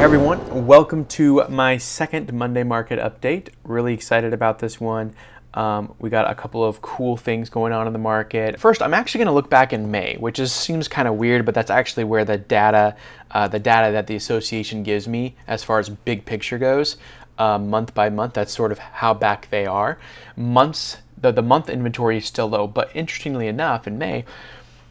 Hey everyone, welcome to my second Monday market update. Really excited about this one. We got a couple of cool things going on in the market. First, I'm actually going to look back in May, which seems kind of weird, but that's actually where the data that the association gives me as far as big picture goes, month by month. That's sort of how back they are. The month inventory is still low, but interestingly enough, in May,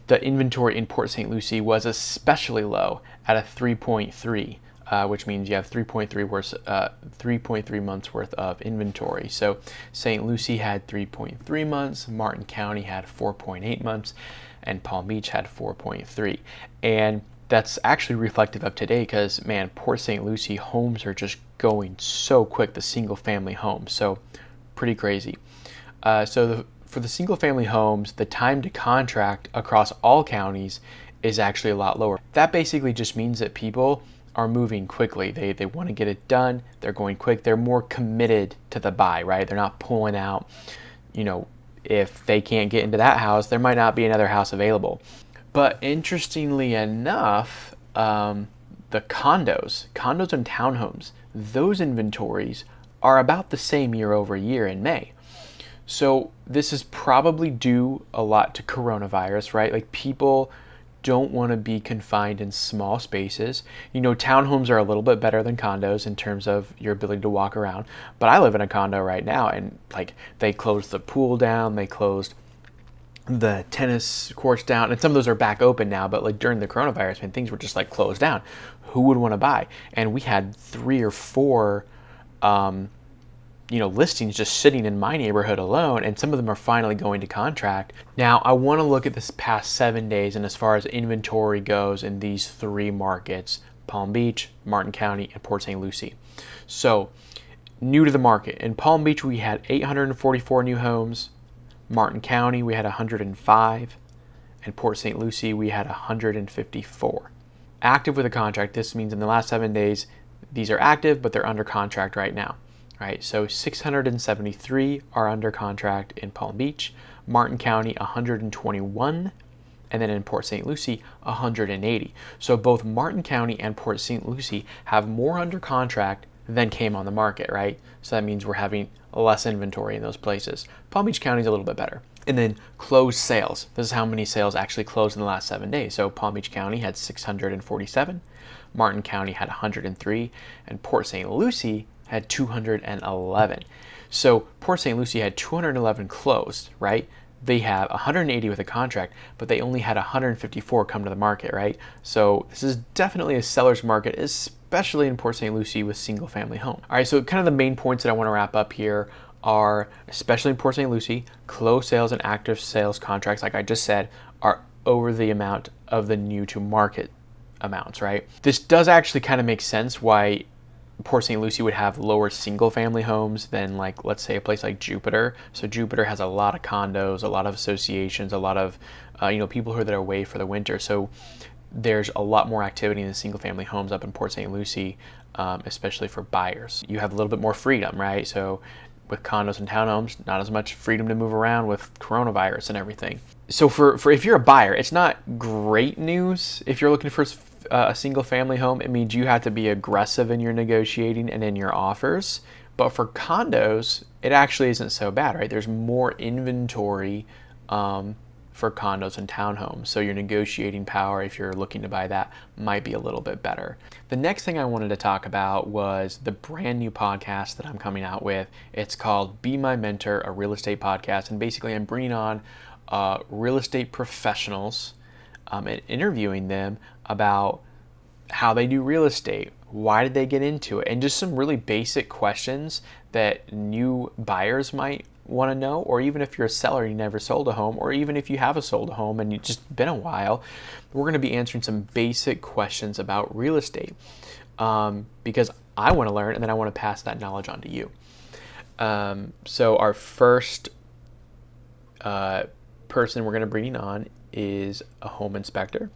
the inventory in Port St. Lucie was especially low at a 3.3. Which means you have 3.3 months worth of inventory. So St. Lucie had 3.3 months, Martin County had 4.8 months, and Palm Beach had 4.3. And that's actually reflective of today because, man, Port St. Lucie homes are just going so quick, the single family homes. So pretty crazy. For the single family homes, the time to contract across all counties is actually a lot lower. That basically just means that people are moving quickly. They want to get it done. They're going quick. They're more committed to the buy, right? They're not pulling out, if they can't get into that house, there might not be another house available. But interestingly enough, the condos and townhomes, those inventories are about the same year over year in May. So this is probably due a lot to coronavirus, right? Like people don't want to be confined in small spaces. Townhomes are a little bit better than condos in terms of your ability to walk around. But I live in a condo right now, and they closed the pool down, they closed the tennis courts down, and some of those are back open now. But during the coronavirus, when things were just closed down, who would want to buy? And we had 3 or 4 listings just sitting in my neighborhood alone, and some of them are finally going to contract. Now, I want to look at this past 7 days, and as far as inventory goes in these 3 markets, Palm Beach, Martin County, and Port St. Lucie. So, new to the market. In Palm Beach, we had 844 new homes. Martin County, we had 105. And Port St. Lucie, we had 154. Active with a contract, this means in the last 7 days, these are active, but they're under contract right now. Right, so 673 are under contract in Palm Beach, Martin County 121, and then in Port St. Lucie 180. So both Martin County and Port St. Lucie have more under contract than came on the market, right? So that means we're having less inventory in those places. Palm Beach County is a little bit better. And then closed sales. This is how many sales actually closed in the last 7 days. So Palm Beach County had 647, Martin County had 103, and Port St. Lucie had 211. So Port St. Lucie had 211 closed, right? They have 180 with a contract, but they only had 154 come to the market, right? So this is definitely a seller's market, especially in Port St. Lucie with single family home. All right, so kind of the main points that I want to wrap up here are, especially in Port St. Lucie, closed sales and active sales contracts, like I just said, are over the amount of the new to market amounts, right? This does actually kind of make sense why Port St. Lucie would have lower single family homes than let's say a place like Jupiter. So Jupiter has a lot of condos, a lot of associations, a lot of people who are away for the winter. So there's a lot more activity in the single family homes up in Port St. Lucie, especially for buyers. You have a little bit more freedom, right? So with condos and townhomes, not as much freedom to move around with coronavirus and everything. So for if you're a buyer, it's not great news if you're looking for a single family home. It means you have to be aggressive in your negotiating and in your offers. But for condos, it actually isn't so bad, right? There's more inventory for condos and townhomes. So your negotiating power, if you're looking to buy that, might be a little bit better. The next thing I wanted to talk about was the brand new podcast that I'm coming out with. It's called Be My Mentor, a real estate podcast. And basically I'm bringing on real estate professionals and interviewing them about how they do real estate, why did they get into it, and just some really basic questions that new buyers might want to know, or even if you're a seller and you never sold a home, or even if you have sold a home and it's just been a while, we're going to be answering some basic questions about real estate because I want to learn and then I want to pass that knowledge on to you. So our first person we're going to bring on is a home inspector.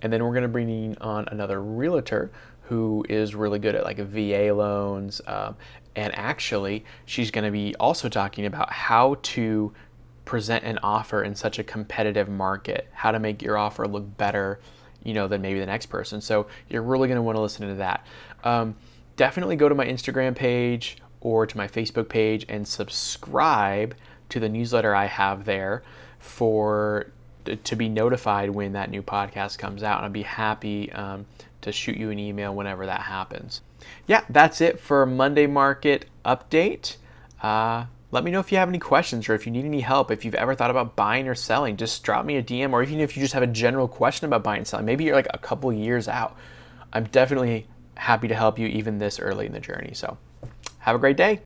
And then we're going to bring on another realtor who is really good at VA loans. And actually, she's going to be also talking about how to present an offer in such a competitive market, how to make your offer look better than maybe the next person. So you're really going to want to listen to that. Definitely go to my Instagram page or to my Facebook page and subscribe to the newsletter I have there to be notified when that new podcast comes out. And I'd be happy to shoot you an email whenever that happens. Yeah, that's it for Monday Market Update. Let me know if you have any questions or if you need any help. If you've ever thought about buying or selling, just drop me a DM, or even if you just have a general question about buying and selling. Maybe you're like a couple years out. I'm definitely happy to help you even this early in the journey. So have a great day.